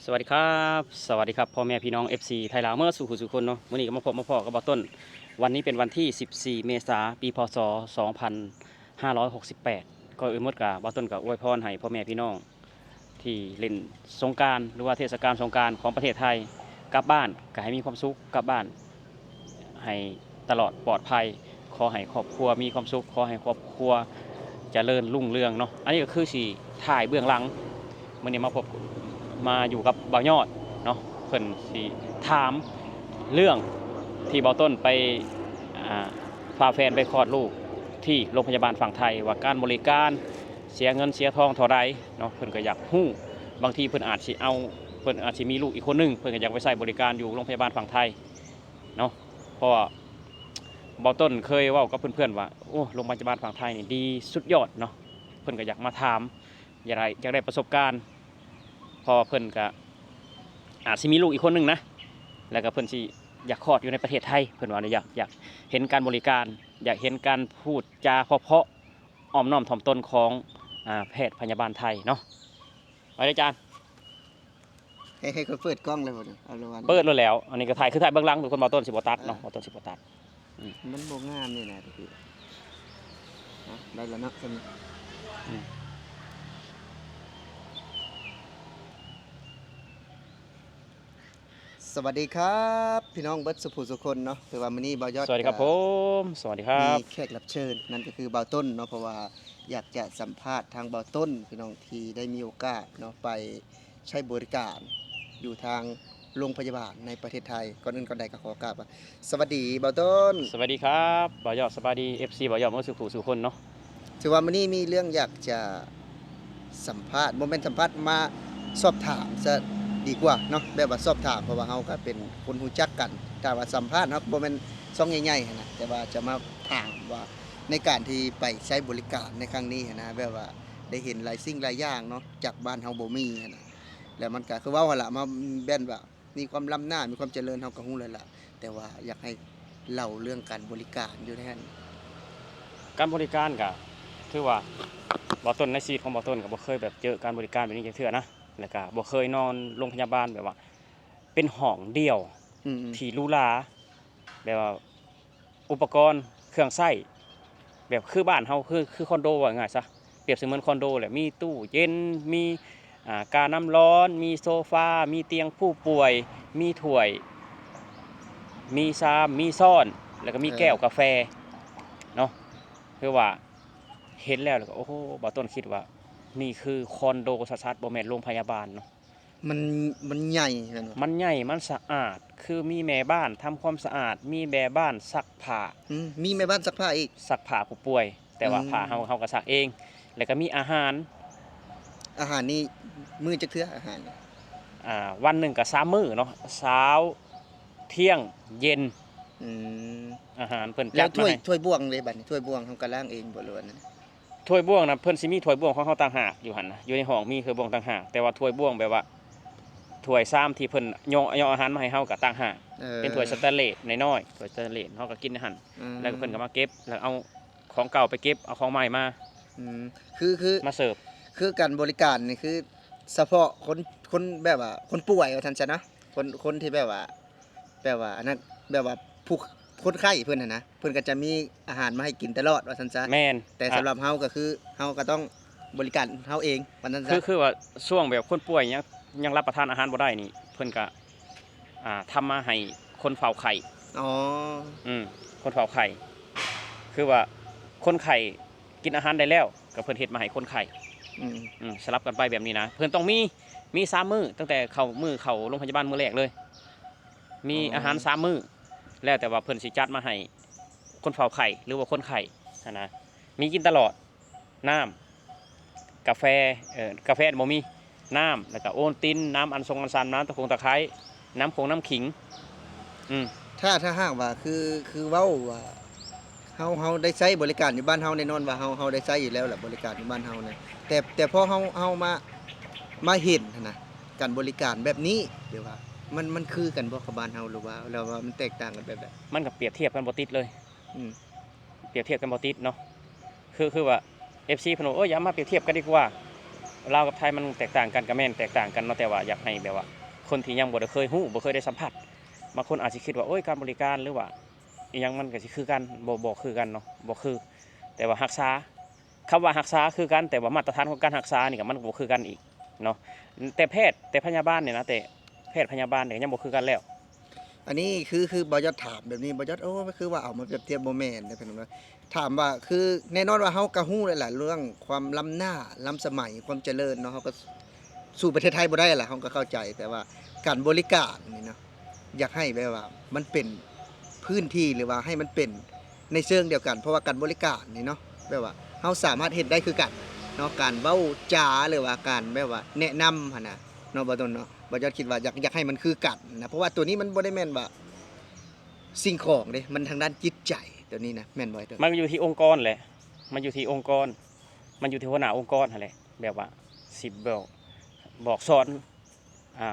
สวัสดีครับพ่อแม่พี่น้อง FC ไทยลาวเมื่อสู่สุคนเนาะมื้อนี้ก็มาพบมาพอกับบ่าวต้นวันนี้เป็นวันที่ 14 เมษายนปีพศ 2568ก็หมดกับบ่าวต้นก็อวยพรให้พ่อแม่พี่น้องที่เล่นสงกรานต์หรือว่าเทศกาลสงกรานต์ของประเทศไทยกลับบ้านก็ให้มีความสุขกลับบ้านให้ตลอดปลอดภัยขอให้ครอบครัวมีความสุขขอให้ครอบครัวเจริญรุ่งเรืองเนาะอันนี้ก็คือสิถ่ายเบื้องหลังมื้อนี้มาอยู่กับบ่าวยอดเนาะเพิ่นสิถามเรื่องที่เบาต้นไปพาแฟนไปคลอดลูกที่โรงพยาบาลฝั่งไทยว่าการบริการเสียเงินเสียทองเท่าไรเนาะเพิ่นก็อยากฮู้บางทีเพิ่นอาจสิมีลูกอีกคนนึงเพิ่นก็อยากไปใช้บริการอยู่โรงพยาบาลฝั่งไทยเนาะเพราะว่าเบาต้นเคยเว้ากับเพื่อนๆว่าโอ้โรงพยาบาลฝั่งไทยนี่ดีสุดยอดเนาะเพิ่นก็อยากมาถามอยากได้ประสบการณ์พอเพิ่นก็อาจสิมีลูกอีกคนหนึ่งนะแล้วก็เพิ่นสิอยากคลอดอยู่ในประเทศไทยเพิ่นว่าอยากเห็นการบริการอยากเห็นการพูดจาเพราะอ้อมน้อมถ่อมตนของแพทย์พยาบาลไทยเนาะไปเลยจานให้เขาเปิดกล้องเลยบ่เนี่ยเอาละวันเปิดแล้วอันนี้ก็ถ่ายคือถ่ายเบื้องหลังทุกคนบ่ต้นสิบ่ตัดเนาะบ่ต้นสิบ่ตัดมันบ่งามนี่นะพี่ได้แล้วเนาะคนสวัสดีครับพี่น้องเบิดสุภูสุคนเนาะถือว่ามื้อนี้บ่าวยอดสวัสดีครับผมสวัสดีครับมีแขกรับเชิญนั่นก็คือบ่าวต้นเนาะเพราะว่าอยากจะสัมภาษณ์ทางบ่าวต้นพี่น้องที่ได้มีโอกาสเนาะไปใช้บริการอยู่ทางโรงพยาบาลในประเทศไทยก่อนอื่นก่อนใดก็ขอกราบว่าสวัสดีบ่าวต้นสวัสดีครับบ่าวยอดสบายดี FC บ่าวยอดมื้อสุคนเนาะถือว่ามื้อนี้มีเรื่องอยากจะสัมภาษณ์บ่แม่นสัมภาษณ์มาสอบถามซะดีกว่าเนาะแบบว่าสอบถามเพราะว่าเฮาก็เป็นคนรู้จักกันถ้าว่าสัมภาษณ์เนาะบ่แม่นช่องใหญ่ๆนะแต่ว่าจะมาถามว่าในการที่ไปใช้บริการในครั้งนี้นะแบบว่าได้เห็นหลายสิ่งหลายอย่างเนาะจากบ้านเฮาบ่มีนะแล้วมันก็คือว่าหั่นล่ะมาแม่นว่ามีความล้ำหน้ามีความเจริญเฮาก็ฮู้แล้วล่ะแต่ว่าอยากให้เล่าเรื่องการบริการอยู่ในนั้นการบริการก็ถือว่าบ่ต้นในชีวิตของบ่ต้นก็บ่เคยแบบเจอการบริการแบบนี้จักเทื่อนะแล้วก็บ่เคยนอนโรงพยาบาลแบบว่าเป็นห้องเดียวที่หรูหราแบบว่าอุปกรณ์เครื่องใช้แบบคือบ้านเฮาคือคอนโดว่าง่ายซะเปรียบเสมือนคอนโดแหละมีตู้เย็นมีกาน้ำร้อนมีโซฟามีเตียงผู้ป่วยมีถ้วยมีชามมีช้อนแล้วก็มีแก้วกาแฟเนาะคือว่าเห็นแล้วก็โอ้โหบ่ต้นคิดว่านี่คือคอนโดชัดๆบ่แม่นโรงพยาบาลเนาะมันมันใหญ่แม่นบ่มันใหญ่มันสะอาดคือมีแม่บ้านทำความสะอาดมีแม่บ้านซักผ้ามีแม่บ้านซักผ้าอีกซักผ้าผู้ป่วยแต่ว่าผ้าเฮาก็ซักเองแล้วก็มีอาหารนี่มื้อจักเทื่ออาหารวันหนึ่งก็3มื้อเนาะเช้าเที่ยงเย็นอืมอาหารเพิ่นแล้จัวดมาให้ถ้วยบ่วงเลยบัดนี้ถ้วยบ่วงเฮาก็ล้างเองบ่หรือว่านั่นถ้วยบ่วงนะเพิ่นสิมีถ้วยบ่วงของเฮาต่างหากอยู่หั่นน่ะอยู่ในห้องมีถ้วยบ่วงต่างหากแต่ว่าถ้วยบ่วงแบบว่าถ้วยซ้ำที่เพิ่นย่ออาหารมาให้เฮาก็ต่างหากเป็นถ้วยสแตนเลสน้อยๆถ้วยสแตนเลสเฮาก็กินในหั่นแล้วก็เพิ่นก็มาเก็บแล้วเอาของเก่าไปเก็บเอาของใหม่มาคือมาเสิร์ฟคือการบริการนี่คือเฉพาะคนแบบว่าคนป่วยว่าซั่นซะนะคนที่แบบว่าอันนั้นแบบว่าผู้คนไข้เพิ่นน่ะนะเพิ่นก็จะมีอาหารมาให้กินตลอดว่าซั่นซะแม่นแต่สำหรับเฮาก็คือเฮาก็ต้องบริการเฮาเองว่าซั่นซะคือว่าช่วงแบบคนป่วยยังรับประทานอาหารบ่ได้นี่เพิ่นก็ทำมาให้คนเฝ้าไข้อ๋อคนเฝ้าไข้คือว่าคนไข้กินอาหารได้แล้วก็เพิ่นเฮ็ดมาให้คนไข้สลับกันไปแบบนี้นะเพิ่นต้องมี3มื้อตั้งแต่เข้าโรงพยาบาลมื้อแรกเลยมีอาหาร3มื้อแล้วแต่ว่าเพิ่นสิจัดมาให้คนเฝ้าไข้หรือว่าคนไข้นะมีกินตลอดน้ำกาแฟกาแฟบ่มีน้ำแล้วก็โอนตินน้ำอัญชงอัญชันน้ำตะไคร้น้ำน้ำขิงถ้าหากว่าคือเว้าว่าเฮาได้ใช้บริการอยู่บ้านเฮาแน่นอนว่าเฮาได้ใช้อยู่แล้วแหละบริการอยู่บ้านเฮาเนี่ยแต่พอเฮามาเห็นนะการบริการแบบนี้เดี๋ยวว่ามันคือกันบ่กับบ้านเฮาหรือว่าแล้วว่ามันแตกต่างกันแบบใดมันก็เปรียบเทียบกันบ่ติดเลยเปรียบเทียบกันบ่ติดเนาะคือว่า FC เพิ่นว่าอย่ามาเปรียบเทียบกันดีกว่า ลาวกับไทยมันแตกต่างกันก็แม่นแตกต่างกันเนาะแต่ว่าอยากให้แบบว่าคนที่ยังบ่ได้เคยฮู้บ่เคยได้สัมผัสบางคนอาจสิคิดว่าโอ้ยการบริการหรือว่าอิหยังมันก็สิคือกันบ่คือกันเนาะบ่คือแต่ว่ารักษาคำว่ารักษาคือกันแต่ว่ามาตรฐานของการรักษานี่ก็มันบ่คือกันอีกเนาะแต่แพทย์แต่พยาบาลเนี่ยนะแต่แพทย์พยาบาลเนี่ยยังบ่คือกันแล้ว อันนี้คือบ่ยอดถามแบบนี้บ่ยอดโอ้คือว่าเอามาเปรียบเทียบบ่แม่นเด้อพี่น้องเนาะถามว่าคือแน่นอนว่าเฮาก็ฮู้หลายๆเรื่องความล้ำหน้าล้ำสมัยความเจริญเนาะเฮาก็สู่ประเทศไทยบ่ได้ล่ะเฮาก็เข้าใจแต่ว่าการบริการนี่เนาะอยากให้แบบว่ามันเป็นพื้นที่หรือว่าให้มันเป็นในเชิงเดียวกันเพราะว่าการบริการนี่เนาะแบบว่าเฮาสามารถเฮ็ดได้คือกันเนาะการเว้าจาหรือว่าการแบบว่าแนะนำหั่นน่ะเนาะบ่ต้นเนาะบ่ยอดคิดว่าอยากให้มันคือกันนะเพราะว่าตัวนี้มันบ่ได้แม่นว่า สิ่งของเด้มันทางด้านจิตใจตัวนี้นะแม่นบ่ไอ้ตัว มันอยู่ที่องค์กรแหละมันอยู่ที่องค์กรมันอยู่ที่หัวหน้าองค์กรนั่นแหละแบบว่าสิบอกสอนอ่า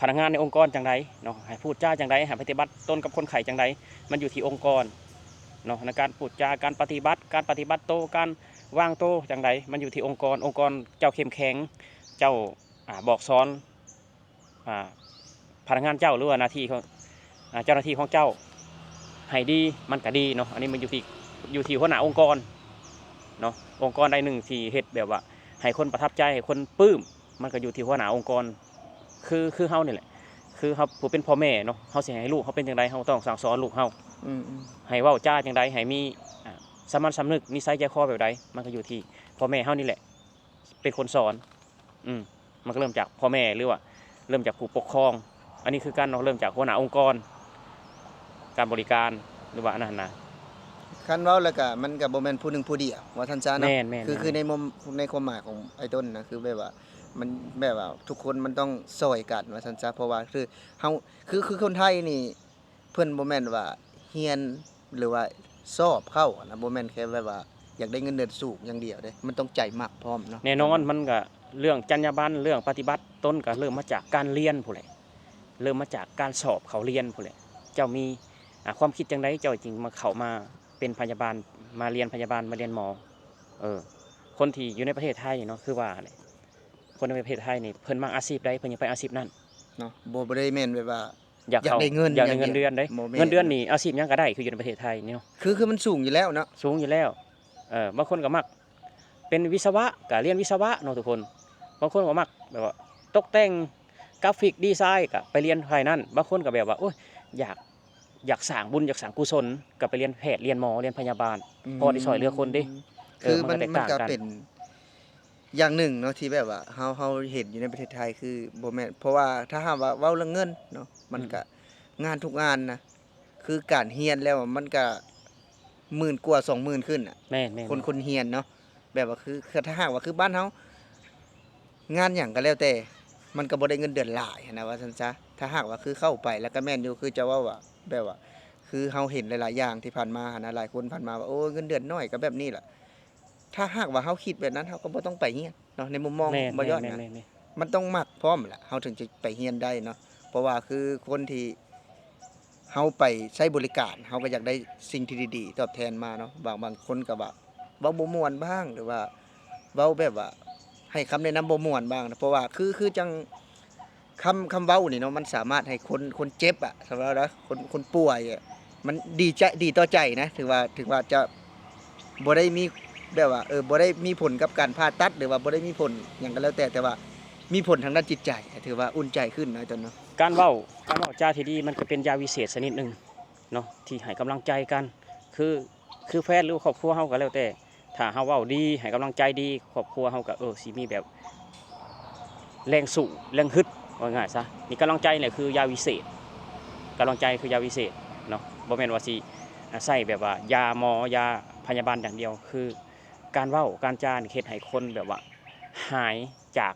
พนักงานในองค์กรจังไดเนาะให้พูดจาจังไดให้ปฏิบัติตนกับคนไข้จังไดมันอยู่ที่องค์กรเนาะในการพูดจาการปฏิบัติโตการวางโตจังไดมันอยู่ที่องค์กรเจ้าเข้มแข็งเจ้าบอกสอนอ่าพนักงานเจ้าหรือว่าหน้าที่ของเจ้าหน้าที่ของเจ้าให้ดีมันก็ดีเนาะอันนี้มันอยู่ที่หัวหน้าองค์กรเนาะองค์กรใดหนึ่งที่เฮ็ดแบบว่าให้คนประทับใจให้คนปลื้มมันก็อยู่ที่หัวหน้าองค์กรคือเฮานี่แหละคือเฮาผู้เป็นพ่อแม่เนาะเฮาสิให้ลูกเฮาเป็นจังไดเฮาต้องสั่งสอนลูกเฮา อืมให้เว้าจ้าจังไดให้มีสามัญสำนึกนิสัยใจคอแบบใดมันก็อยู่ที่พ่อแม่เฮานี่แหละเป็นคนสอนมันก็เริ่มจากพ่อแม่หรือว่าเริ่มจากผู้ปกครอง อันนี้คือการเนาะเริ่มจากหัวหน้าองค์กรการบริการหรือว่าอันนั้นนะๆคันเว้าแล้วก็มันก็บ่แม่นผู้หนึ่งผู้เดียวว่าท่านซะเนาะ แม่นคือในมุมในความหมายของไอ้ต้นนะคือแบบว่ามันแบบว่าทุกคนมันต้องช่วยกันว่าท่านซะเพราะว่าคือเฮาคือคนไทยนี่เพิ่นบ่แม่นว่าเรียนหรือว่าสอบเข้าอะนะบ่แม่นแค่แบบว่าอยากได้เงินเดือนสูงอย่างเดียวเด้มันต้องใจมักพร้อมเนาะ แน่นอนมันก็เรื่องจรรยาบรรณเรื่องปฏิบัติต้นก็เริ่มมาจากการเรียนผู้นแหละเริ่มมาจากการสอบเขาเรียนผู้นแหละเจ้ามีความคิดจังไดเจ้าจริงมาเข้ามาเป็นพยาบาลมาเรียนพยาบาลมาเรียนหมอคนที่อยู่ในประเทศไทยเนาะคือว่าเนี่ยคนในประเทศไทยนี่เพิ่นมักอาชีพใดเพิ่นอยากไปอาชีพนั้น เนาะบ่ได้แม่นแบบว่า อยากได้เงินเดือนได้ บ่แม่ เงินเดือนนี่อาชีพหยังก็ได้คืออยู่ในประเทศไทยนี่เนาะ คือมันสูงอยู่แล้วเนาะ สูงอยู่แล้วบางคนก็มักเป็นวิศวะก็เรียนวิศวะเนาะทุกคนบางคนก็มักแบบว่าตกแต่งกราฟิกดีไซน์ก็ไปเรียนภายนั้นบางคนก็แบบว่าโอ้ยอยากสร้างบุญอยากสร้างกุศลก็ไปเรียนแพทย์เรียนหมอเรียนพยาบาลเพราะว่าได้ช่วยเหลือคนเด้ คือมัน มันก็แตกต่างกัน ก็เป็นอย่างหนึ่งเนาะที่แบบว่าเฮาเห็นอยู่ในประเทศไทยคือบ่แม่นเพราะว่าถ้าหากว่าเว้าเรื่องเงินเนาะมันก็งานทุกงานนะคือการเรียนแล้วมันก็10,000กว่า20,000ขึ้นน่ะ แม่นคนเรียนเนาะแบบว่าคือถ้าหากว่าคือบ้านเฮางานหยังก็แล้วแต่มันก็บ่ได้เงินเดือนหลายหั้นนะว่าซั่นซะถ้าหากว่าคือเข้าไปแล้วก็แม่นอยู่คือจะเว้าว่าแบบว่าคือเฮาเห็นหลายๆอย่างที่ผ่านมาหั้นนะหลายคนผ่านมาว่าโอ้เงินเดือนน้อยก็แบบนี้ล่ะถ้าหากว่าเฮาคิดแบบนั้นเฮาก็บ่ต้องไปเรียนเนาะในมุมมอง แม่น บ่ยอดนะ แม่น มันต้องมักพร้อมล่ะเฮาถึงจะไปเรียนได้เนาะเพราะว่าคือคนที่เฮาไปใช้บริการเฮาก็อยากได้สิ่งที่ดีๆตอบแทนมาเนาะบางคนก็ว่าเว้าบ่ม่วนบ้างหรือว่าเว้าแบบว่าให้คำแนะนำบ่ม่วนบ้างนะเพราะว่าคือจังคำเว้านี่เนาะมันสามารถให้คนเจ็บอะสำหรับเรานะคนป่วยอะมันดีต่อใจนะถึงว่าจะบ่ได้มีแบบว่าบ่ได้มีผลกับการผ่าตัดหรือว่าบ่ได้มีผลหยังก็แล้วแต่ว่ามีผลทางด้านจิตใจถือว่าอุ่นใจขึ้นนะจนเนาะ การเว้าจาที่ดีมันก็เป็นยาวิเศษชนิดหนึ่งเนาะที่ให้กำลังใจกันคือแฟนหรือครอบครัวเฮาก็แล้วแต่ถ้าเฮาเว้าดีให้กำลังใจดีครอบครัวเฮาก็สิมีแบบแรงสู้แรงฮึดว่าง่ายซะนี่กำลังใจเนี่ยคือยาวิเศษกำลังใจคือยาวิเศษเนาะบ่แม่นว่าสิใช้แบบว่ายาหมอยาพยาบาลอย่างเดียวคือการเว้าการจานี่เฮ็ดให้คนแบบว่าหายจาก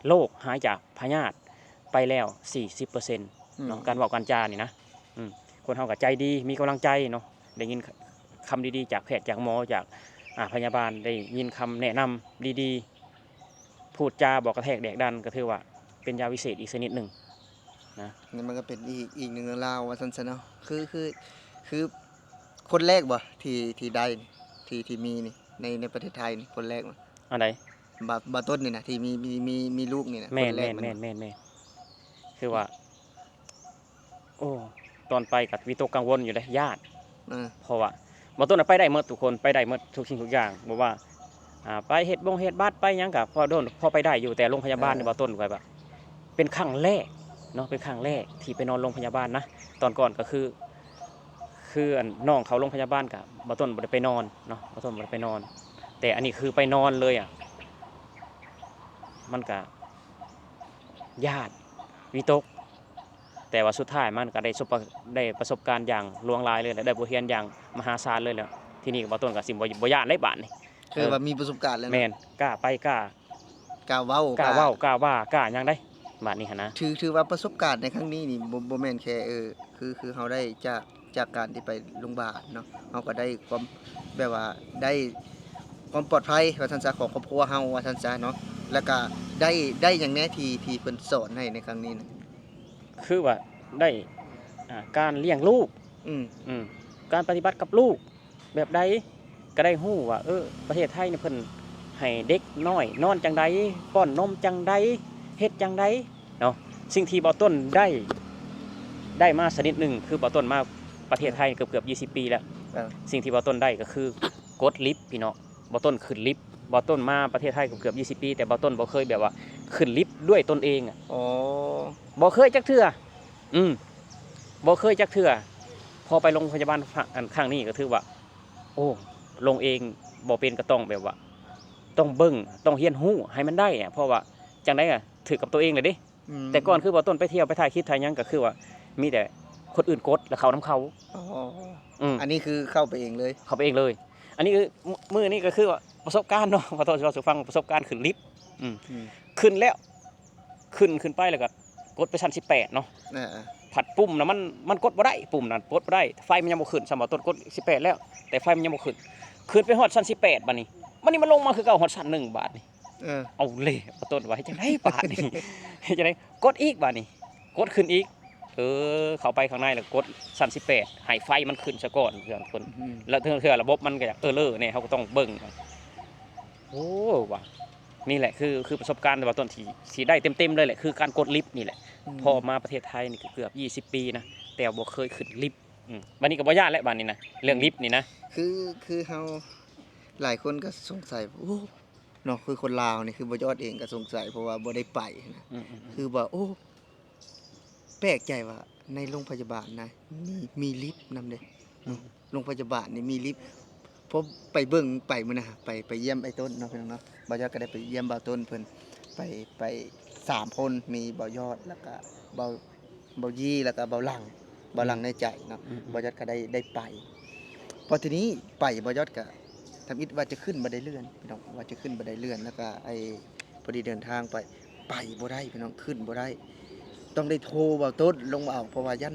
โรคหายจากพยาธิไปแล้ว 40%เนาะการเว้าการจานี่นะคนเฮาก็ใจดีมีกำลังใจเนาะได้ยินคำดีๆจากแพทย์จากหมอจากพยาบาลได้ยินคำแนะนำดีๆพูดจาบอกกระแทกแดกดันก็ถือว่าเป็นยาวิเศษอีกชนิดหนึ่งนะ นี่มันก็เป็นอีกหนึ่งเรื่องราวว่าซั่นซะเนาะคือคนแรกบ่ที่ได้ที่มีนี่ในประเทศไทยนี่คนแรกบ่ อันใด บ่ต้นนี่นะที่มีลูกนี่นะ แม่ คน แรก คือว่าโอ้ตอนไปก็วิตกกังวลอยู่เด้ญาติ เออ เพราะว่าบ่ต้นน่ะไปได้หมดทุกคนไปได้หมดทุกสิ่งทุกอย่างบ่ว่าไปเฮ็ดบัตรไปหยังก็พอไปได้อยู่แต่โรงพยาบาลนี่บ่ต้นก็แบบเป็นครั้งแรกเนาะเป็นครั้งแรกที่ไปนอนโรงพยาบาลนะตอนก่อนก็คืออันน้องเขาโรงพยาบาลก็บ่ต้นบ่ได้ไปนอนเนาะบ่ต้นบ่ได้ไปนอน แต่อันนี้คือไปนอนเลยมันก็ญาติวิตกแต่ว่าสุดท้ายมันก็ได้ประสบการณ์อย่างลวงลายเลยและได้บทเรียนอย่างมหาศาลเลยแหล้วที่นี่ก็บ่ต้นก็สิบ่ย้านได้บาดนี่ คือว่ามีประสบการณ์แล้ว แม่นกล้าไปกล้าก ล้าเว้าก ล้าเว้ากล้าว่ากล้าหยังได้บาดนี้หั่นนะ ถือว่าประสบการณ์ในครั้งนี้นี่บ่แม่นแค่คือเฮาได้จากการที่ไปโรงพยาบาลเนาะเฮาก็ได้ความแบบว่าได้ความปลอดภัยว่าซั่นซะของครอบครัวเฮาว่าซั่นซะเนาะแล้วก็ได้หยังแหน่ที่เพิ่นสอนให้ในครั้งนี้นะ คือว่าได้การเลี้ยงลูก อืม การปฏิบัติกับลูกแบบใดก็ได้ฮู้ว่าประเทศไทยนี่เพิ่นให้เด็กน้อยนอนจังใดป้อนนมจังใดเฮ็ดจังใดเนาะสิ่งที่บ่ต้นได้มาชนิดหนึงคือบ่ต้นมาประเทศไทยเกือบ20 ปีแล้ว เออ สิ่งที่บ่ต้นได้ก็คือกดลิฟต์พี่น้องบ่ต้นขึ้นลิฟต์บ่ต้นมาประเทศไทยเกือบ20 ปีแต่บ่ต้นบ่เคยแบบว่าขึ้นลิฟต์ด้วยตนเองอ่ะ อ๋อ บ่เคยจักเทื่อบ่เคยจักเทื่อพอไปโรงพยาบาลครั้งนี้ก็ถือว่า โอ้ลงเองบ่เป็นก็ต้องแบบว่า ต้องเบิ่งต้องเรียนรู้ให้มันได้อะเพราะว่าจังได๋อะถือกับตัวเองเลยเด้ ม แต่ก่อนคือบ่ต้นไปเที่ยวไปถ่ายคลิปถ่ายหยังก็คือว่ามีแต่คนอื่นกดแล้วเข้านํเขา อ๋อ อืม อันนี้คือเข้าไปเองเลย เข้าไปเองเลย อันนี้คือมื้อนี้ก็คือว่าประสบการณ์เนาะขอโทษที่ว่าสู่ฟังประสบการณ์ขึ้นลิฟต์ อืม ขึ้นแล้วขึ้นไปแล้วก็กดไปชั้น18เนาะ อ่า ผัดปุ่มนะมันกดบ่ได้ปุ่มนั้นกดบ่ได้ไฟมันยังบ่ขึ้นสมบ่ต้นกด18แล้วแต่ไฟมันยังบ่ขึ้นไปฮอดชั้น18บัดนี้มันนี่มันลงมาคือเก่าฮอดชั้น1บาทนี่ เออ เอาเลยบ่ต้นว่าเฮ็ดจังได๋บาทนี่ เฮ็ดจังได๋กดอีกบาดนี้กดขึ้นอีกเข้าไปข้างในแล้วกดชั้น18ให้ไฟมันขึ้นซะก่อนเพื่อนคน อืม แล้วเทื่อระบบมันก็อยากเลอเนี่ยเฮาก็ต้องเบิ่งโอ้ว่ะนี่แหละคือประสบการณ์แต่ว่าต้นที่ได้เต็มๆเลยแหละคือการกดลิฟต์นี่แหละ พอมาประเทศไทยนี่ก็เกือบ20 ปีนะแต่บ่เคยขึ้นลิฟต์บัดนี้ก็บ่ยากแล้วบัดนี้นะเรื่องลิฟต์นี่นะ คือเฮาหลายคนก็สงสัยโอ้เนาะคือคนลาวนี่คือบ่ยอดเองก็สงสัยเพราะว่าบ่ได้ไปนะคือว่าโอ้แปลกใจว่าในโรงพยาบาลนะมีลิฟต์นำเด้เนาะโรงพยาบาลนี่มีลิฟต์พอไปเบิ่งไปมื้อนะไปเยี่ยมไอ้ต้นเนาะพี่น้องเนาะบ่ยอดก็ได้ไปเยี่ยมบ่าวต้นเพิ่นไป3คนมีบ่ยอดแล้วก็บ่ยี่แล้วก็บ่หลังในใจเนาะ บ่ยอดก็ได้ไปพอทีนี้ไปบ่ยอดก็ทำอิดว่าจะขึ้นบันไดเลื่อนพี่น้องว่าจะขึ้นบันไดเลื่อนแล้วก็พอดีเดินทางไปบ่ได้พี่น้องขึ้นบ่ได้ต้องได้โทรเว้าต้นลงมาเอาเพราะว่ายัน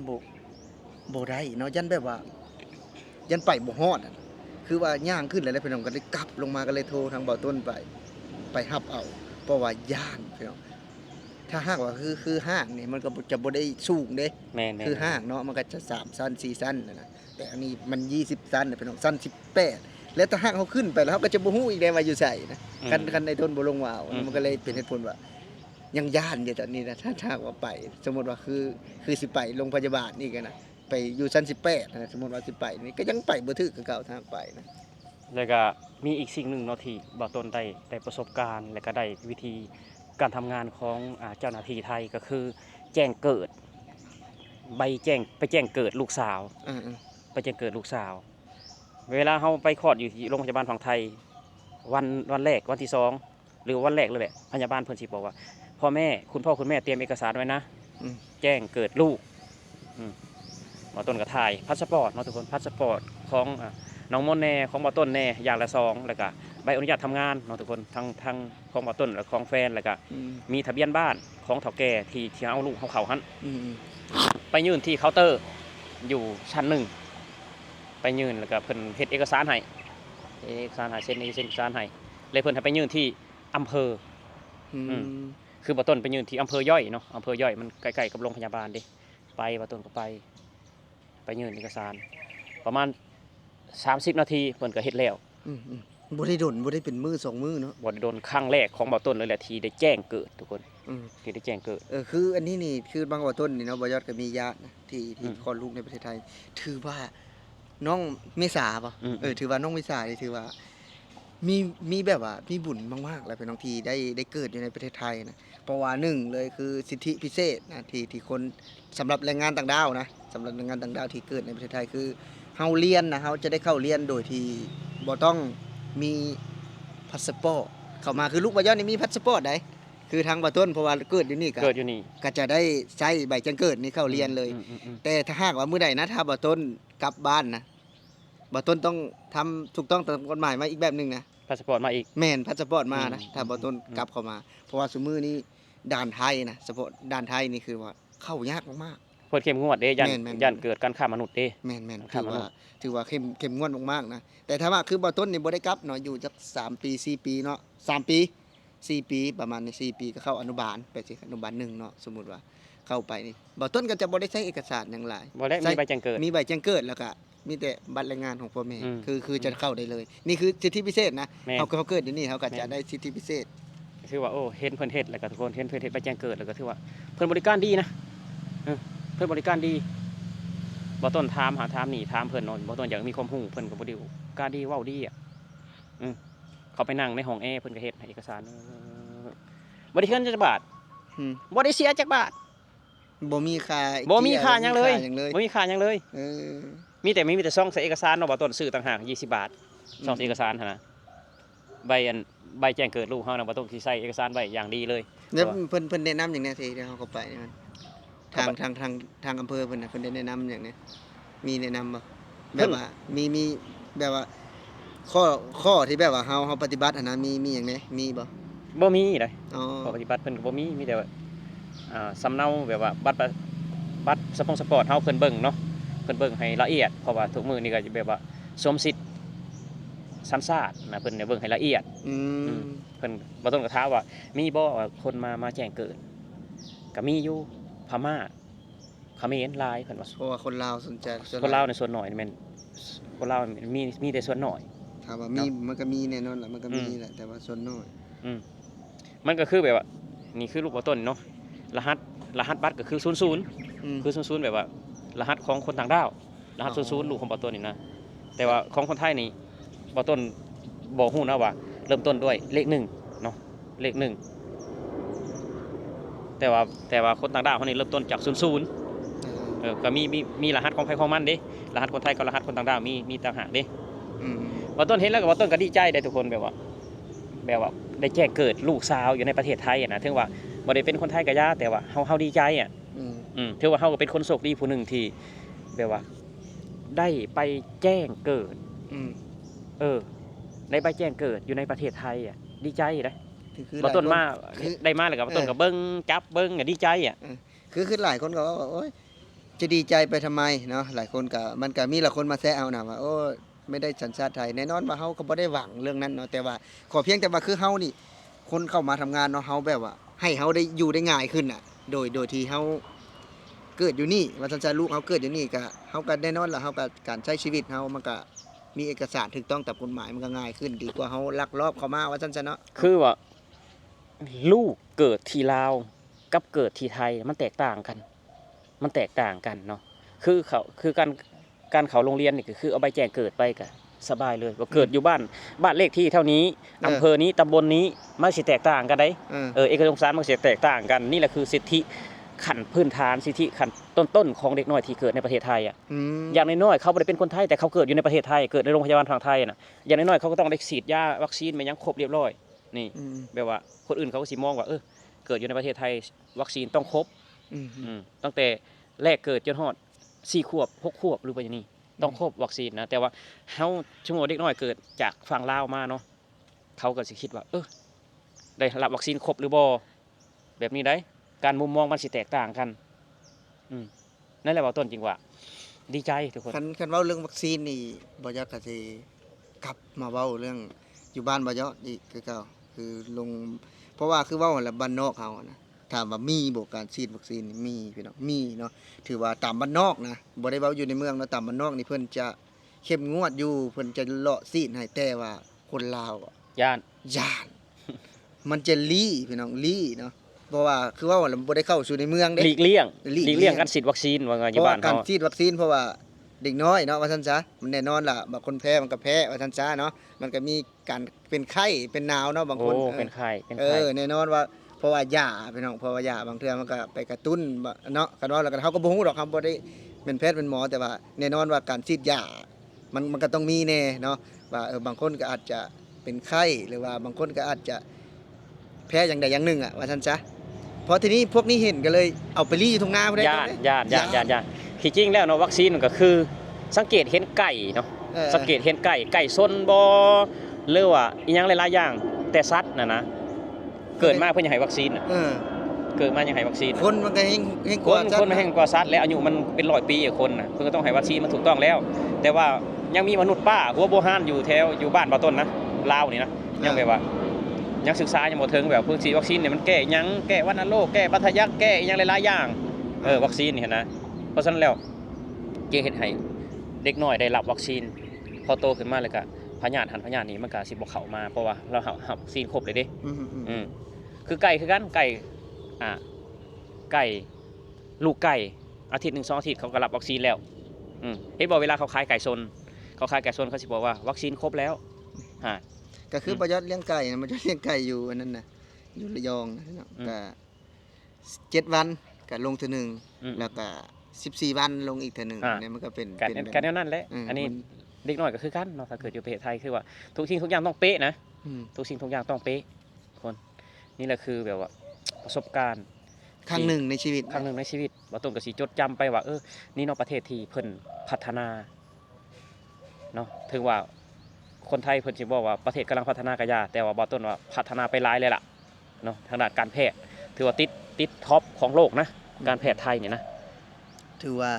บ่ได้เนาะยันแบบว่ายันไปบ่ฮอดอะคือว่าย่างขึ้นแล้วพี่น้องก็เลยกลับลงมาก็เลยโทรทางเว้าต้นไปรับเอาเพราะว่าย่านพี่น้องถ้าหากว่าคือห้างนี่มันก็จะบ่ได้สูงเด้ แม่นๆ คือห้างเนาะมันก็จะ3ชั้น4ชั้นนะแต่อันนี้มัน20ชั้นน่ะเป็นของชั้น18แล้วถ้าห้างเขาขึ้นไปแล้วเขาก็จะบ่ฮู้อีกได้ว่าอยู่ไสนะคันในต้นบ่ลงมาเอามันก็เลยเป็นเหตุผลว่ายังย่านอยู่ตอนนี้นะถ้าหากว่าไป สมมุติว่าคือสิไปโรงพยาบาลนี่กันนะไปอยู่ชั้น18นะสมมุติว่าสิไปนี่ก็ยังไปบ่ถึกคือเก่าทางไปนะ แล้วก็มีอีกสิ่งหนึ่งเนาะที่บ่ต้นได้ประสบการณ์และก็ได้วิธีการทำงานของเจ้าหน้าที่ไทยก็คือแจ้งเกิดไปแจ้งเกิดลูกสาว อ่า ไปแจ้งเกิดลูกสาว เวลาเฮาไปคลอดอยู่ที่โรงพยาบาลฝั่งไทยวันแรกวันที่2หรือวันแรกเลยแหละพยาบาลเพิ่นสิบอกว่าพ่อคุณแม่เตรียมเอกสารไว้นะ แจ้งเกิดลูกหมอต้นก็ถ่ายพาสปอร์ตเนาะทุกคนพาสปอร์ตของน้องมนต์แน่ของหมอต้นแน่อย่างละ2แล้วก็ใบอนุญาตทำงานเนาะทุกคนทั้งของหมอต้นและของแฟนแล้วก็ อืม มีทะเบียนบ้านของเฒ่าแก่ที่เอาลูกเขาหัน อืม ไปยื่นที่เคาน์เตอร์อยู่ชั้น1ไปยื่นแล้วก็เพิ่นเฮ็ดเอกสารให้เซ็นเอกสารให้เลยเพิ่นให้ไปยื่นที่อำเภอ อืม คือบ่ต้นไปยื่นที่อำเภอย่อยเนาะอำเภอย่อยมันใกล้ๆกับโรงพยาบาลเด้ไปบ่ต้นก็ไปยื่นเอกสาร ประมาณ30 นาทีเพิ่นก็เฮ็ดแล้ว อืม บ่ได้ดนบ่ได้เป็นมื้อ2มื้อเนาะบ่ได้โดนครั้งแรกของเบาต้นเลยแหละที่ได้แจ้งเกิดทุกคน อืม ที่ได้แจ้งเกิด คืออันนี้นี่คือบางว่าต้นนี่เนาะบ่ยอดก็มีญาตินะที่ อืม คลอดลูกในประเทศไทย ถือว่าน้องเมษาบ่ อืม ถือว่าน้องเมษานี่ถือว่ามีแบบว่ามีบุญมากๆแล้วเป็นน้องทีได้เกิดอยู่ในประเทศไทยนะเพราะว่าหนึ่งเลยคือสิทธิพิเศษนะที่คนสำหรับแรงงานต่างดาวนะสำหรับแรงงานต่างดาวที่เกิดในประเทศไทยคือเฮาเรียนนะเฮาจะได้เข้าเรียนโดยที่บ่ต้องมีพาสปอร์ตเข้ามาคือลูกบ่ยอดนี่มีพาสปอร์ตได้คือทางบ่ต้นเพราะว่าเกิดอยู่นี่ก็ เกิดอยู่นี่ ก็จะได้ใช้ใบแจ้งเกิดนี่เข้าเรียนเลย อืม แต่ถ้าหากว่ามื้อใดนะถ้าบ่ต้นกลับบ้านนะบ่ต้นต้องทำถูกต้องตามกฎหมายมาอีกแบบหนึงนะ พาสปอร์ตมาอีก แม่นพาสปอร์ตมานะ อืม ถ้าบ่ต้นกลับเข้ามา เพราะว่าซุมื้อนี้ด่านไทยนะเฉพาะด่านไทยนี่คือว่าเข้ายากมาก เพิ่นเข้มงวดเด้ยัน แม่น ยันเกิดการฆ่ามนุษย์เด้ ๆแม่นๆ ครั ถื บ อว่าเข้มงวดมากๆนะแต่ถ้าว่าคือบ่ต้นนี่บ่ได้กลับเนาะอยู่จัก3ปี4ปีเนาะ3ปี4ปีประมาณนี้4ปีก็เข้าอนุบาลไปสิอนุบาล1เนาะสมมุติว่าเข้าไปนี่บ่ต้นก็จะบ่ได้ใช้เอกสารหยังหลาย บ่ได้มีใบแจ้งเกิด มีใบแจ้งเกิดแล้วก็มีแต่บัตรแรงงานของพ่อแม่ อืม คือจะเข้าได้เลย นี่คือสิทธิพิเศษนะ แม่น เขาเกิดอยู่นี่เขาก็ แม่ จะ น ได้สิทธิพิเศษ ถือว่าโอ้เห็นเพิ่นเฮ็ดแล้วก็ทุกคนเห็นเพิ่นเฮ็ดใบแจ้งเกิดแล้วก็ถือว่าเพิ่นบริการดีนะเพิ่นบริการดีบ่ต้นถามหาถามนี่ถามเพิ่นเนาะบ่ต้นอยากมีความรู้เพิ่นก็บ่ได้การดีเว้าดีอ่ะเขาไปนั่งในห้องแอร์เพิ่นก็เฮ็ดให้เอกสารบ่ได้เงินจักบาท อืม บ่ได้เสียจักบาท บ่มีค่า บ่มีค่าหยังเลย บ่มีค่าหยังเลย บ่มีค่าหยังเลย เออ มีแต่ซองใส่เอกสารเนาะบ่ต้นซื้อต่างหาก20 บาทซองใส่เอกสารหั่นนะใบแจ้งเกิดลูกเฮานะบ่ต้องสิใส่เอกสารไว้อย่างดีเลย แล้วเพิ่นแนะนำอย่างเนี้ยที่เขาเข้าไปนี่มันทาง เข้าไป ทางอำเภอเพิ่นน่ะเพิ่นได้แนะนำอย่างเนี้ยมีแนะนำบ่ เพิ่ แบบ น ว่ามีแบบว่าข้อที่แบบว่าเฮาปฏิบัติอะนะมีอย่างนี้มีบ่ บ่มีเลย อ๋อ ข้อปฏิบัติเพิ่นก็บ่มีแต่ว่าสำเนาแบบว่าบัตรสปอร์ตเฮาเพิ่นเบิ่งเนาะเพิ่นเบิ่งให้ละเอียดเพราะว่าทุกมื้อนี้ก็จะแบบว่าสวมสิทธิ์สัญชาตินะเพิ่นเนี่ยเบิ่งให้ละเอียด อืม เพิ่นบ่ต้องกระถามว่ามีบ่ว่าคนมาแจ้งเกิดก็มีอยู่พม่าเขมรลายเพิ่นว่า เพราะว่าคนลาวสนใจส่ คนลาวในส่วนน้อยนี่แม่นคนลาวมีแต่ส่วนน้อย ถามว่ามีมันก็มีแน่นอนแหละมันก็มีแหละแต่ว่าส่วนน้อย มันก็คือแบบว่านี่คือลูกบ่ต้นเนาะรหัสบัตรก็คือ00 อืม คือ00แบบว่า รหัสของคนต่างดาวรหัส อ๋อ 00ลูกของบ่ต้นนี่นะแต่ว่าของคนไทยนี่บ่ต้นบ่ฮู้นะว่าเริ่มต้นด้วยเลข1เนาะเลข1แต่ว่าคนต่างดาวเขานี่เริ่มต้นจาก00ก็มีรหัสของไผของมันเด้รหัสคนไทยกับรหัสคนต่างดาวมีต่างหากเด้ อืม บ่ต้นเห็นแล้วก็บ่ต้นก็ดีใจได้ทุกคนแบบว่าได้แจ้งเกิดลูกสาวอยู่ในประเทศไทยอะนะถึงว่าบ่ได้เป็นคนไทยก็ยาแต่ว่าเฮาดีใจอ่ะ อืม ถือว่าเฮาก็เป็นคนโชคดีผู้หนึ่งที่แบบว่า ได้ไปแจ้งเกิด อืม ได้ไปแจ้งเกิดอยู่ในประเทศไทยอ่ะดีใจนะ คือ บ่ต้นมา คือ ได้มาแล้วก็บ่ต้นก็เบิ่งจับเบิ่งก็ดีใจอ่ะ คือหลายคนก็ว่าโอ๊ยจะดีใจไปทำไมเนาะหลายคนก็มันก็มีหลายคนมาแซะเอานะว่าโอ้ไม่ได้สัญชาติไทยแน่นอนว่าเฮาก็บ่ได้หวังเรื่องนั้นเนาะแต่ว่าขอเพียงแต่ว่าคือเฮานี่ คนเข้ามาทำงานเนาะเฮาแบบว่า ให้เฮาได้อยู่ได้ง่ายขึ้นน่ะ โดยที่เฮาเกิดอยู่นี่ว่าสัญชาติลูกเฮาเกิดอยู่นี่ก็เฮาก็แน่นอนล่ะเฮาก็การใช้ชีวิตเฮามันก็มีเอกสารถูกต้องตามกฎหมายมันก็ง่ายขึ้นดีกว่าเฮาลักลอบเข้ามาว่าซั่นซะเนาะ คือว่าลูกเกิดที่ลาวกับเกิดที่ไทยมันแตกต่างกันเนาะคือการเขาโรงเรียนนี่ก็คือเอาใบแจ้งเกิดไปก็สบายเลยว่าเกิดอยู่บ้านเลขที่เท่านี้อำเภอนี้ตำบลนี้มันสิแตกต่างกันได้ เอกสารมันสิแตกต่างกันนี่แหละคือสิทธิขั้นพื้นฐานสิทธิขั้นต้นๆของเด็กน้อยที่เกิดในประเทศไทยอ่ะ อืม อย่างน้อยๆเขาบ่ได้เป็นคนไทยแต่เขาเกิดอยู่ในประเทศไทยเกิดในโรงพยาบาลทางไทยน่ะอย่างน้อยๆเขาก็ต้องได้ฉีดยาวัคซีนไปยังครบเรียบร้อยนี่ อืม แบบว่าคนอื่นเขาก็สิมองว่าเกิดอยู่ในประเทศไทยวัคซีนต้องครบ อืม ตั้งแต่แรกเกิดจนฮอด4 ขวบ 6 ขวบหรือว่าอย่างนี้ต้องครบวัคซีนนะแต่ว่าเฮาชั่วโมงเด็กน้อยเกิดจากฝั่งลาวมาเนาะเขาก็สิคิดว่าได้รับวัคซีนครบหรือบ่แบบนี้ได้การมุมมองมันสิแตกต่างกันนั่นแหละว่าต้นจริงว่าดีใจทุกคน คันเว้าเรื่องวัคซีนนี่บ่อยากก็สิกลับมาเว้าเรื่องอยู่บ้านบ่ยอดอีกคือเก่าคือลงเพราะว่าคือเว้าหั่นแหละบ้านนอกเฮานะถามว่ามีบ่การฉีดวัคซีนนี่มีพี่น้องมีเนาะถือว่าตามบ้านนอกนะบ่ได้เว้าอยู่ในเมืองเนาะตามบ้านนอกนี่เพิ่นจะเข้มงวดอยู่เพิ่นจะเลาะซีดให้แต่ว่า คนลาวอะ ย่าน ย่าน มันจะลี้พี่น้องลี้เนาะเพราะว่าคือว่าเราบ่ได้เข้าสู่ในเมืองเด้ หลีกเลี่ยง หลีกเลี่ยง การฉีดวัคซีนว่าไงอ เพ ยู่ ราะว่า บ้าน การ เฮา ฉีดวัคซีนเพราะว่าเด็กน้อยเนาะว่าซั่นซะมันแน่นอนล่ะบางคนแพ้มันก็แพ้ว่าซั่นซะเนาะมันก็มีการเป็นไข้เป็นหนาวเนาะบาง โอ้ คน เป็นไข้เป็น เอ ไข้ อแน่นอนว่าเพราะว่ายาพี่น้องเพราะว่ายาบางเทื่อมันก็ไปกระตุ้นบ่เนาะกันว่าแล้วก็เฮาก็บ่ฮู้ดอกครับบ่ได้เป็นแพทย์เป็นหมอแต่ว่าแน่นอนว่าการฉีดยามันก็ต้องมีแน่เนาะว่าบางคนก็อาจจะเป็นไข้หรือว่าบางคนก็อาจจะแพ้อย่างใดอย่างหนึ่งว่าซั่นซะพอทีนี้พวกนี้เห็นก็เลยเอาไปรีอยู่ตรงหน้าพุ่นได้ ย่านที่จริงแล้วเนาะวัคซีนก็คือสังเกตเห็นไก่เนาะ สังเกตเห็นไก่ซนบ่หรือว่าอีหยังหลายๆอย่างแต่สัตว์น่ะนะเกิดมาเพื่ออยากให้วัคซีนน่ะ เกิดมาอยากให้วัคซีน คนมันก็แฮงก ค ว่าน จัด คนมันแห่งกว่าสัตว์และอายุมันเป็น100 ปีอะคนน่ะเพิ่นก็ต้องให้วัคซีนมันถูกต้องแล้ว แต่ว่ายังมีมนุษย์ป้าหัวโบราณอยู่แถวอยู่บ้านบ่ต้นนะลาวนี่นะยังแบบว่ายังศึกษายังบ่ถึงแบบเพิ่นฉีดวัคซีนเนี่ยมันแก้หยังแก้วัณโรคแก้บาดทะยักแก้อีหยังหลายๆอย่างวัคซีนนี่นะเพราะฉะนั้นแล้วจึงเฮ็ดให้เด็กน้อยได้รับวัคซีนพอโตขึ้นมาแล้วก็พยาธินี่มันก็สิบ่เข้ามาเพราะว่าเรารับวัคซีนครบเลยเด้ อืม คือไก่คือกันไก่ไก่ลูกไก่อาทิตย์1-2 อาทิตย์เขาก็รับวัคซีนแล้วเห็นบอกเวลาเขาขายไก่ชนเขาสิบอกว่าวัคซีนครบแล้วก็คือประยอดเลี้ยงไก่นะมันจะเลี้ยงไก่อยู่อันนั้นน่ะอยู่ระยองนะเนาะก็7 วันก็ลงเทื่อนึงแล้วก็14 วันลงอีกเทื่อนึงเนี่ยมันก็เป็น การแนวนั้นแหละอันนี้เด็กน้อยก็คือกันเนาะถ้าเกิดอยู่ประเทศไทยคือว่าทุกสิ่งทุกอย่างต้องเป๊ะนะทุกสิ่งทุกอย่างต้องเป๊ะคนนี่แหละคือแบบว่าประสบการณ์ครั้งหนึ่งในชีวิตบ่ต้องก็สิจดจำไปว่านี่เนาะประเทศที่เพิ่นพัฒนาเนาะถึงว่าคนไทยเพิ่นสิบอกว่าประเทศกำลังพัฒนากะยาแต่ว่าบ่ต้นว่าพัฒนาไปหลายเลยล่ะเนาะทางด้านการแพทย์ถือว่าติดท็อปของโลกนะการแพทย์ไทยนี่นะถือว่า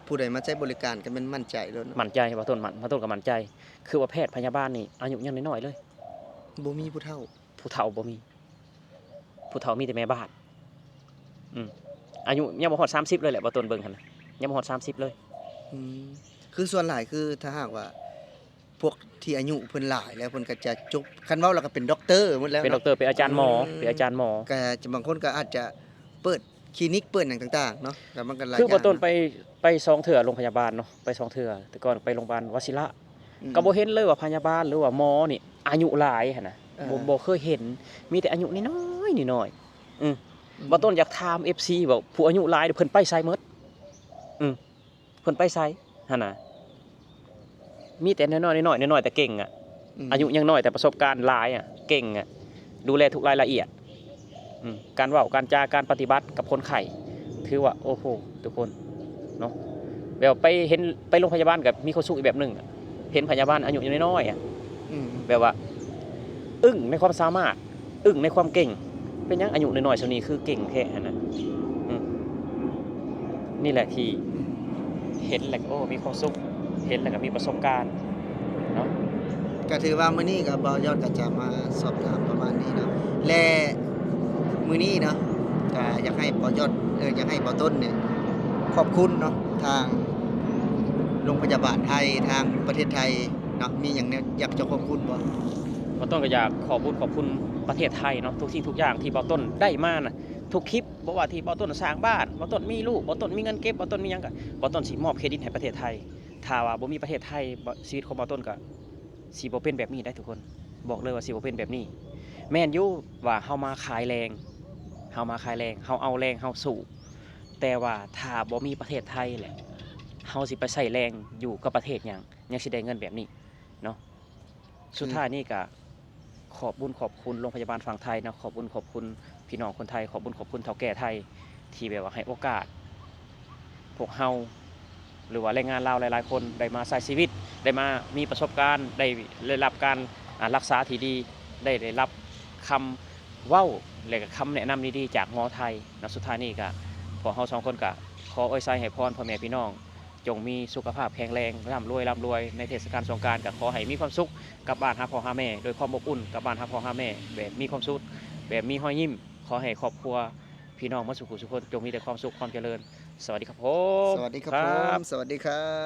ผู้ใดมาใช้บริการก็มันมั่นใจแล้วเนาะมั่นใจบ่ต้นก็มั่นใจคือว่าแพทย์พยาบาลนี่อายุยังน้อยๆเลยบ่มีผู้เฒ่าบ่มีผู้เฒ่ามีแต่แม่บ้านอายุยังบ่ฮอด30เลยแหละบ่ต้นเบิ่งหั่นน่ะยังบ่ฮอด30เลยคือส่วนหลายคือถ้าหากว่าพวกที่อายุเพิ่นหลายแล้วเพิ่นก็จะจบคันเว้าแล้วก็เป็นด็อกเตอร์หมดแล้วเป็นด็อกเตอร์เป็นอาจารย์หมอก็จะบางคนก็อาจจะเปิดคลินิกเปิดหยังต่างๆเนาะแล้วมันก็หลายคือบ่ต้นไป2เทื่อโรงพยาบาลเนาะไป2เทื่อแต่ก่อนไปโรงพยาบาลวชิระก็บ่เห็นเลยว่าพยาบาลหรือว่าหมอนี่อายุหลายหั่นน่ะบ่เคยเห็นมีแต่อายุน้อยบ่ต้นอยากถาม FC ว่าผู้อายุหลายเพิ่นไปไสหมดเพิ่นไปไสหั่นน่ะมีแต่น้อยๆแต่เก่งอ่ะอายุยังน้อยแต่ประสบการณ์หลายอ่ะเก่งอ่ะดูแลทุกรายละเอียดการเว้าการจาการปฏิบัติกับคนไข้ถือว่าโอ้โหทุกคนเนาะแบบไปโรงพยาบาลกับมีความสุขอีกแบบนึงเห็นพยาบาลอายุยังน้อยอ่ะแบบว่าอึ้งในความสามารถอึ้งในความเก่งเป็นยังอายุน้อยๆซั่นนี้คือเก่งแท้นะนี่แหละที่เห็นแล้วโอ้มีความสุขเห็นแล้วก็มีประสบการณ์เนาะก็ถือว่ามื้อนี้ก็บ่ยอดก็จะมาสอบถามประมาณนี้เนาะและมื้อนี้เนาะก็อยากให้บ่ยอดอยากให้บ่ต้นเนี่ยขอบคุณเนาะทางโรงพยาบาลไทยทางประเทศไทยเนาะมีหยังอยากจะขอบคุณบ่ต้นก็อยากขอบคุณประเทศไทยเนาะทุกสิ่งทุกอย่างที่บ่ต้นได้มาน่ะทุกคลิปบ่ว่าที่บ่ต้นสร้างบ้านบ่ต้นมีลูกบ่ต้นมีเงินเก็บบ่ต้นมีหยังก็บ่ต้นสิมอบเครดิตให้ประเทศไทยถ้าว่าบ่มีประเทศไทยชีวิตของบ่ต้นก็สิบ่เป็นแบบนี้ได้ทุกคนบอกเลยว่าสิบ่เป็นแบบนี้แม่นอยู่ว่าเฮามาขายแรงเฮาเอาแรงเฮาสู้แต่ว่าถ้าบ่มีประเทศไทยแหละเฮาสิไปใช้แรงอยู่กับประเทศหยังสิได้เงินแบบนี้เนาะสุดท้ายนี่ก็ขอบคุณโรงพยาบาลฝั่งไทยเนาะขอบคุณพี่น้องคนไทยขอบคุณเฒ่าแก่ไทยที่แบบว่าให้โอกาสพวกเฮาหรือว่าแรงงานลาวหลายๆคนได้มาใช้ชีวิตได้มามีประสบการณ์ได้รับการรักษาที่ดีได้รับคำเว้าและก็คำแนะนำดีๆจากหมอไทยนะสุดท้ายนี้ก็พวกเฮา2คนก็ขออวยไซให้พรพ่อแม่พี่น้องจงมีสุขภาพแข็งแรงร่ำรวยในเทศกาลสงกรานต์ก็ขอให้มีความสุขกลับบ้านหาพ่อหาแม่โดยความอบอุ่นกลับบ้านหาพ่อหาแม่แบบมีความสุขแบบมีรอยยิ้มขอให้ครอบครัวพี่น้องมาสุขสุขคนจงมีแต่ความสุขความเจริญสวัสดีครับผมสวัสดีครับผมสวัสดีครับ